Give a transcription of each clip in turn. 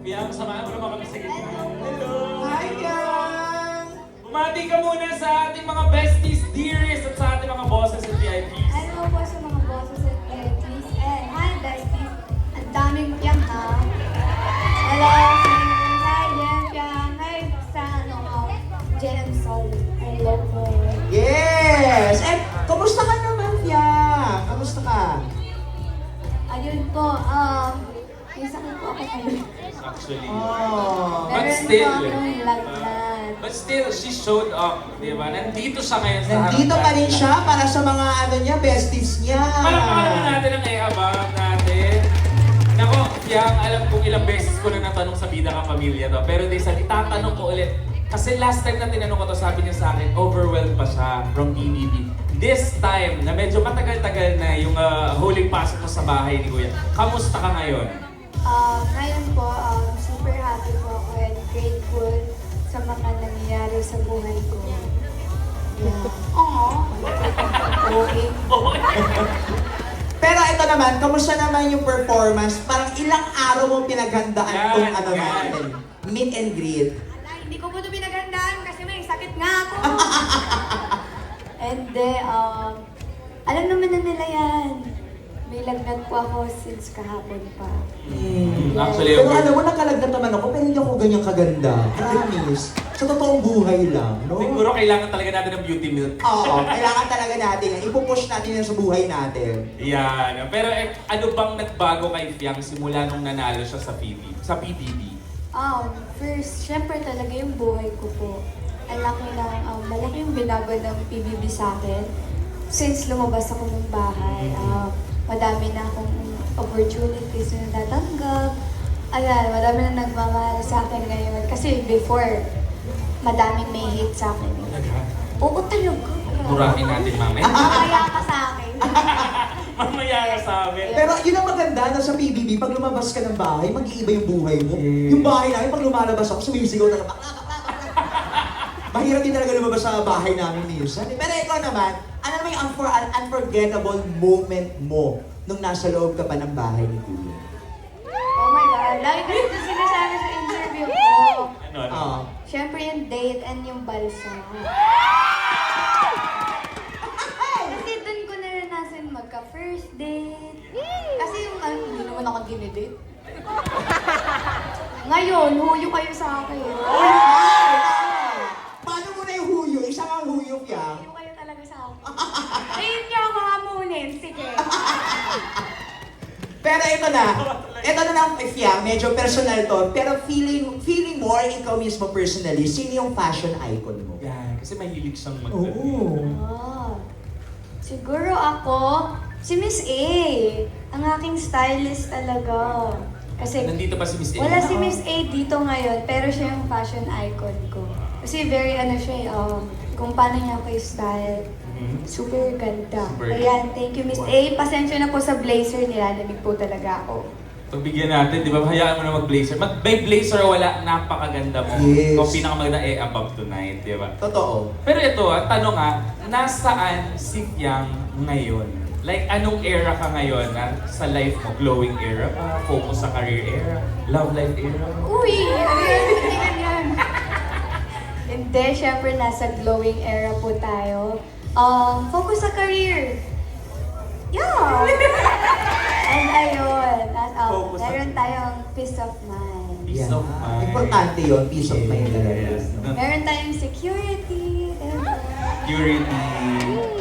Piang, samahan mo naman kami sa gitna. Hello! Hi, Yang! Bumati ka muna sa ating mga besties, dearest, at sa ating mga bosses at VIPs. Hello po sa mga bosses at VIPs. And hi, besties. Ang daming piyang ha. Hello, hi, Jem Piang. Hi, sa JM Sol. Hello po. Yes! Eh, kumusta ka naman, Yang? Kamusta ka? Ayun po, may sakit po ako ngayon. Actually. Oh. But Meron still, po akong lagnat. But still, she showed up, di ba? Nandito siya ngayon sa Nandito harap pa rin natin. siya para sa mga ano niya, besties niya. Palakpakan naman natin ang i-abang natin. Nako, Piang, alam kong ilang beses ko na natanong sa Bida Ka Pamilya to. Pero di sa itatanong ko ulit. Kasi last time na tinanong ko to, sabi niya sa akin, overwhelmed pa siya from PBB. This time, na medyo matagal-tagal na yung huling pasok mo sa bahay ni Kuya. Kamusta ka ngayon? Ngayon po, super happy po ako and grateful sa mga nangyayari sa buhay ko. Yeah. Okay. Pero ito naman, kamusta naman yung performance? Parang ilang araw mo pinaghandaan tong ano yan. natin? Meet and greet. Ala, hindi ko po ito pinagandaan kasi may sakit nga ako. And then, alam naman na nila yan. May lagnat po ako since kahapon pa. Actually, Pero alam mo, nakalagnat naman ako, pero hindi ako ganyan kaganda. Promise. Sa totoong buhay lang, no? siguro kailangan talaga natin ng beauty milk. Oo, kailangan talaga natin. Ipupush natin yan sa buhay natin. Yan. Pero ano bang nagbago kay Piang simula nung nanalo siya sa PBB? First, syempre talaga yung buhay ko po. Ang laki malaki yung binago ng PBB sa akin. Since lumabas ako ng bahay, madami na akong opportunities na natatanggap. Ayan, madami na nagmamahal sa akin ngayon. Kasi before, madaming may hate sa akin. Oo, talaga. Murahin natin mamaya. Mamaya ka sa akin. Mamaya ka sa amin. Pero yun ang maganda na sa PBB, pag lumabas ka ng bahay, mag-iiba yung buhay mo. Yes. Yung bahay namin, pag lumalabas ako, sumisigaw na bakla. Mahirap din talaga lumabas sa bahay namin minsan. Pero ikaw naman, ano naman yung unforgettable moment mo nung nasa loob ka pa ng bahay ni Kuya? Oh my God. Lagi ko ito sinasabi sa interview ko. Ano? Ah. Syempre yung date and yung balsa. Kasi dun ko naranasan magka-first date. Kasi yung hindi naman ako dinidate. Ngayon, huyo kayo sa akin. Paano mo na yung huyo? Isa kang huyo, Piang. Huyo kayo talaga sa akin. Ayun niyo ako hamunin. Sige. Pero ito na lang, Piang, medyo personal to. Pero feeling more ikaw mismo personally, sino yung fashion icon mo? Yan. Kasi mahilig siyang Oo. Siguro ako, si Miss A. Ang aking stylist talaga. Kasi Nandito pa si Miss A. wala si Miss A dito ngayon, pero siya yung fashion icon ko. Kasi very siya kung paano niya ako style. Super ganda. Super Ayan, thank you Miss A. Pasensya na po sa blazer, nilalamig po talaga ako. Pagbigyan natin, di ba? Hayaan mo na mag-blazer. May blazer o wala, napakaganda mo. Yes. Kung pinakamaganda, above tonight, di ba? Totoo. Pero ito, tanong nasaan si Piang ngayon? Like, anong era ka ngayon sa life mo? Glowing era pa? Focus sa career era? Love life era? Uy! Ano yan? Hindi, syempre nasa glowing era po tayo. Focus sa career. Yeah! And ayun, Focus sa- meron tayong peace of mind. Peace of mind. Importante yun, peace of mind talaga. Yes. no? Meron tayong security. Security.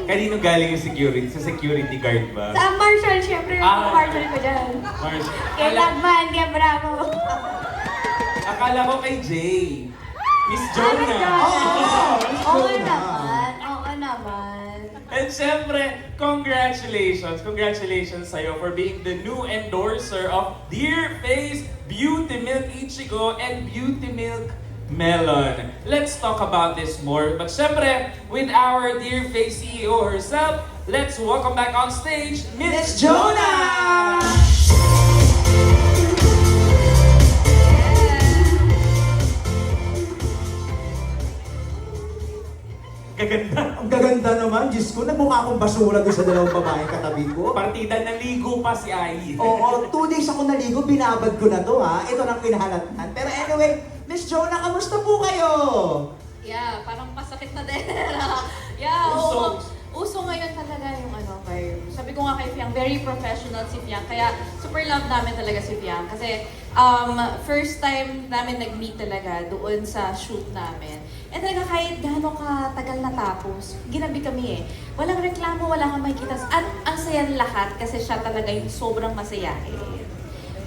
Kanino galing yung security? Sa security guard ba? Sa Marshall, syempre yung Marshall ko dyan. Mars. Kay Lagman, kay Bravo. Akala ko kay Jay. Miss Jonah. Oo naman, oo naman. And syempre, congratulations sa'yo for being the new endorser of Dear Face Beauty Milk Ichigo and Beauty Milk Melon. Let's talk about this more. But syempre, with our Dear Face CEO herself, let's welcome back on stage, Miss Jonah! Ang gaganda naman, Diyos ko, nagmukha akong basura doon sa dalawang babaeng katabi ko. Partida naligo pa si Ai. Oo, 2 days ako naligo, binabad ko na to ha. Ito lang pinahalatan. Pero anyway, Miss Jonah, kamusta po kayo? Yeah, parang masakit na din. Yeah, Uso. Uso ngayon talaga yung sabi ko nga kay Fiang, very professional si Fiang. Kaya super love namin talaga si Fiang. Kasi first time namin nag-meet talaga doon sa shoot namin. And talaga kahit gaano katagal natapos, ginabi kami eh. Walang reklamo, wala kang makikita. At ang saya ng lahat kasi siya talaga yung sobrang masayahin.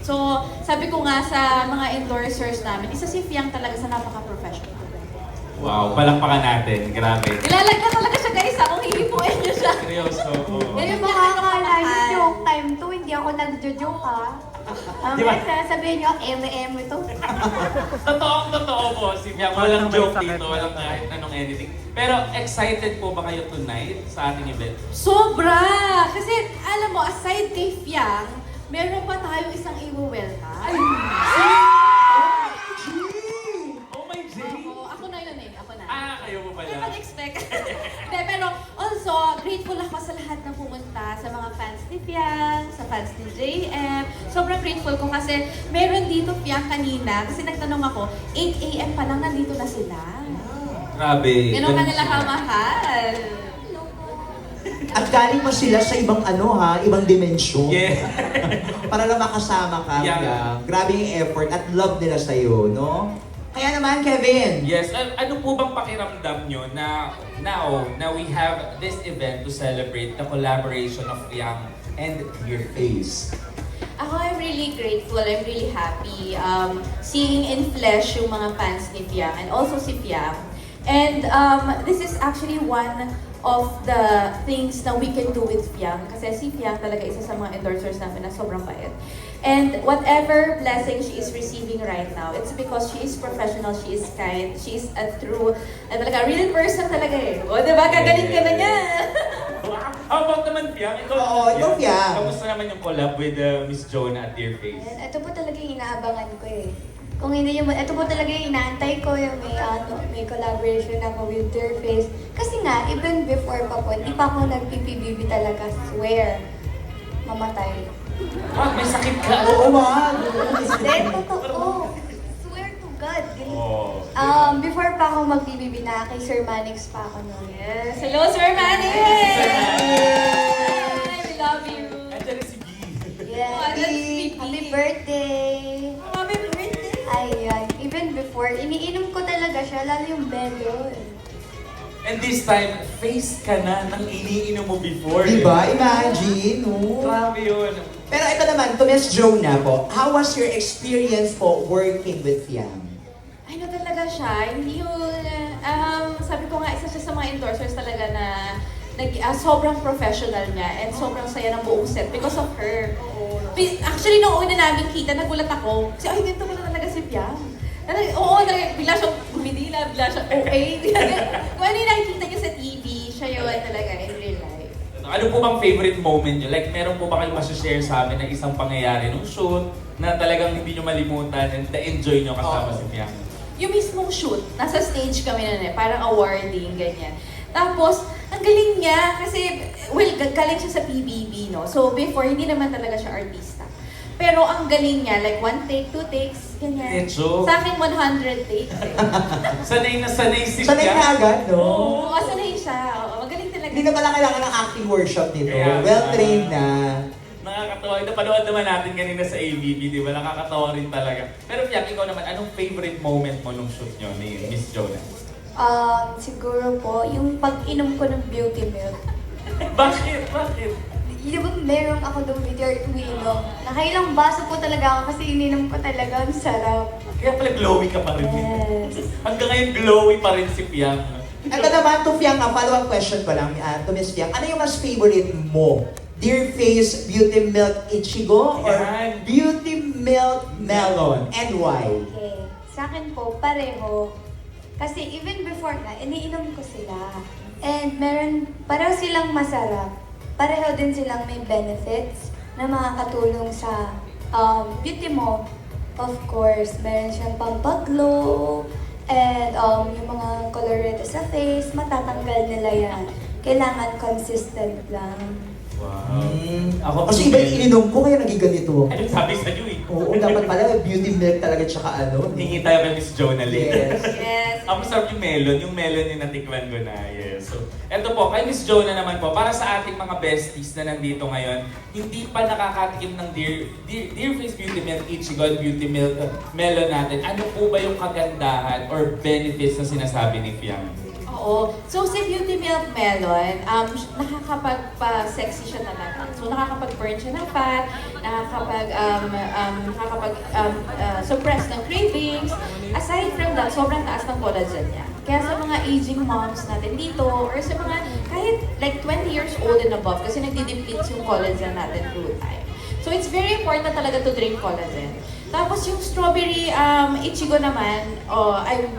So, sabi ko nga sa mga endorsers namin, isa si Fiang talaga sa napaka-professional. Wow, palakpakan natin. Grabe. Nilalagyan talaga siya guys, kung hihipuin niyo siya. Seryoso. Yan yung makakala yung joke time to, hindi ako nagjo-joke ha. Di ba? Sasabihin nyo, eme to. Totoo po, si Fiang. Walang joke dito, walang kahit anong anything. Pero excited po ba kayo tonight sa ating event? Sobra! Kasi alam mo, aside kay Fiang, meron pa tayong isang i-welcome. Oh my G! Ako na yun eh, ako na. Kayo po Hindi pala. mag-expect. Hindi, pero also, grateful ako sa lahat na pumunta, sa mga fans ni Fiang, sa fans ni JM. Sobrang grateful ko kasi meron dito Fiang kanina, kasi nagtanong ako, 8 AM pa lang nandito na sila. Grabe. Ganun ka nila kamahal. At galing mo sila sa ibang ibang dimensyon. Yeah. Para lang makasama ka. Yeah. Yeah. Grabe yung effort at love nila sa'yo, no? Kaya naman, Kevin. Yes, ano po bang pakiramdam nyo na now we have this event to celebrate the collaboration of Fiang and Your Face? Ako, I'm really grateful. I'm really happy seeing in flesh yung mga fans ni Fiang and also si Fiang. And this is actually one of the things na we can do with Fiang. Kasi si Fiang talaga isa sa mga endorsers namin na sobrang bait. And whatever blessing she is receiving right now, it's because she is professional, she is kind, she is a true, talaga, real person talaga eh. O, diba? Kagaling ka na niya. How about naman Fiang? Oo, ikaw, Fiang. Kamusta naman yung collab with Miss Jonah at Dear Face? Ayan, ito po talaga yung inaabangan ko eh. Kung hindi yung, ito po talaga yung inaantay ko yung may collaboration ako with Dear Face. Kasi nga, even before pa po, hindi pa ako nag-PPBB talaga, swear, mamatay. May sakit ka. Oo, wag. Then, totoo. Swear to God. Oh. Before pa ako mag-PBB na, kay Sir Manix pa ako noon. Yes. Hello, Sir Manny! We love you. Andiyan na si B. Yeah. Happy birthday! Happy birthday! Ayan. Even before, iniinom ko talaga siya, lalo yung bello. And this time, face ka na ng iniinom mo before. Diba? Imagine, no? Grabe yun. Pero ito naman, to Miss Jonah po, how was your experience po working with Fiang? Ano talaga siya, hindi yung, sabi ko nga, isa siya sa mga endorsers talaga na sobrang professional niya and sobrang saya ng buong set because of her. Actually, nung una namin kita, nagulat ako. Kasi, ay, ganito pala talaga si Fiang. Oo, bigla siyang bumidila, bigla siyang okay. Kung ano yung nakikita niyo sa TV, siya yun talaga in real life. Ano po bang favorite moment nyo? Like, meron po ba kayong masashare sa amin na isang pangyayari nung shoot na talagang hindi nyo malimutan and na-enjoy nyo kasama si Fiang? Yung mismong shoot, nasa stage kami na parang awarding, ganyan. Tapos, ang galing niya kasi, well, galing siya sa PBB, no? So, before, hindi naman talaga siya artista. Pero ang galing niya, like 1 take, 2 takes, ganyan. Medyo. Sa akin, 100 takes eh. Sanay na sanay si Sanay Fiang. na agad, no? Oo, sanay siya. Oo, magaling talaga. Hindi na pala kailangan ng acting workshop dito. Kaya, Well-trained na. Nakakatawa. Napanood naman natin kanina sa ABB, di ba? Nakakatawa rin talaga. Pero Fiang, ikaw naman, anong favorite moment mo nung shoot nyo ni Miss Jonah? Siguro po, yung pag-inom ko ng beauty milk. Bakit? Bakit? Di ba meron ako doon with your inom? Nakailang baso po talaga ako kasi ininom ko talaga. Ang sarap. Kaya pala glowy ka pa rin. Yes. Hanggang ngayon glowy pa rin si Fiang. Ito naman, to Fiang, follow-up question ko lang, to Miss Fiang. Ano yung mas favorite mo? Dear Face Beauty Milk Ichigo or Yan. Beauty Milk Melon? And why? Okay. Sa akin po, pareho. Kasi even before na, iniinom ko sila. And pareho silang masarap. Pareho din silang may benefits na makakatulong sa beauty mo. Of course, meron siyang pampaglow and yung mga colorete sa face, matatanggal nila yan. kailangan consistent lang. Wow. Ako kasi iba yung ininom ko kaya naging ganito. Ano sabi sa'yo eh? Oo, dapat pala beauty milk talaga tsaka ano. Hingi tayo kay Miss Jonah Yes. Yes. Ang masarap yung melon yung natikman ko na. Yes. So, eto po, kay Miss Jonah naman po, para sa ating mga besties na nandito ngayon, hindi pa nakakatikim ng Dear Face Beauty Milk Ichigo and Beauty Milk Melon natin, ano po ba yung kagandahan or benefits na sinasabi ni Fiang? Oo. So, si Beauty Milk Melon, nakakapagpa-sexy siya talaga. So, nakakapag-burn siya ng fat, suppress ng cravings. Aside from that, sobrang taas ng collagen niya. Kaya sa mga aging moms natin dito, or sa mga kahit like 20 years old and above, kasi nagdi-deplete yung collagen natin through time. So, it's very important talaga to drink collagen. Tapos yung strawberry Ichigo naman,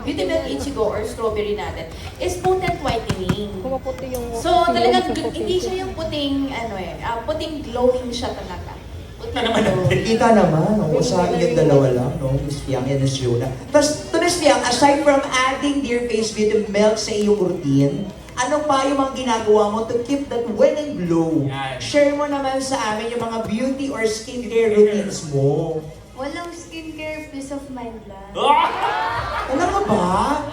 Beauty Milk Ichigo or strawberry natin, is potent whitening. Pumuputi yung... So talagang hindi siya yung puting, puting glowing siya talaga. Puting glowing. Kita naman, no? Sa inyong dalawa lang, no? Miss Fiang and Miss Jonah. Tapos, to Miss Fiang, aside from adding Dear Face Beauty Milk sa iyong routine, ano pa yung mga ginagawa mo to keep that winning glow? Yan. Share mo naman sa amin yung mga beauty or skincare routines mo. Walang skincare, peace of mind lang. Alam mo ba?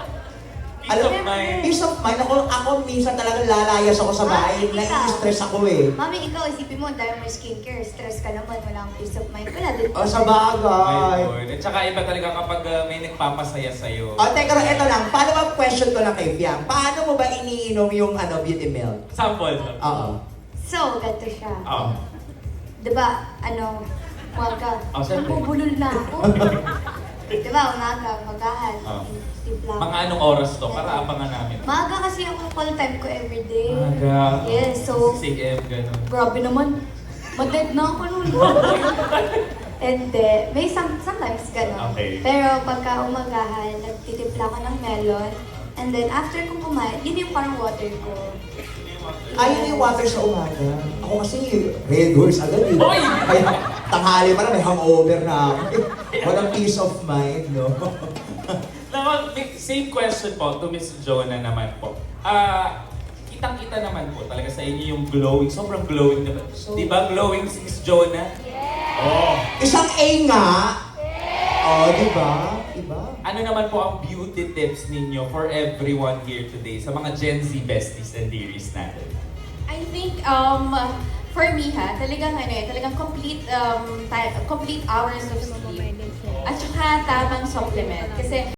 Peace of mind. Peace of mind. Ako minsan talaga lalayas ako sa bahay. Nai-stress ako eh. Mami, ikaw, isipin mo, dahil may skincare, stress ka naman, walang peace of mind. Wala din. O sa bagay. Ayun. At saka iba talaga kapag may nagpapasaya sa'yo. O teka lang, ito lang. Follow-up question ko lang kay Fiang. Paano mo ba iniinom yung beauty milk? Sample. Oo. So, ganito siya. Oh. Diba, umaga, Oh, syempre. nabubulol na ako. Diba, umaga, magahan, Oh. timpla. Mga anong oras to? Para abangan namin. Maaga kasi ako call time ko everyday. Aga. Yes, so, 6 a.m. gano'n. grabe naman. Maded na ako nun. And may sometimes gano'n. Okay. Pero pagka umagahan, nagtitimpla ko ng melon. And then after kong kumain, yun yung parang water ko. Ayun yung water sa umaga. Ako kasi red horse agad eh. Hoy! Kaya tanghali pa na may hangover na ako. Walang peace of mind, no? Now, same question po to Miss Jonah naman po. Kitang-kita naman po talaga sa inyo yung glowing. Sobrang glowing naman. Di ba glowing si Miss Jonah? Oh. Isang A nga. Oh, di ba? Diba? Ano naman po ang beauty tips ninyo for everyone here today sa mga Gen Z besties and dearies natin? I think, for me talagang complete hours of sleep. At saka tamang supplement. Kasi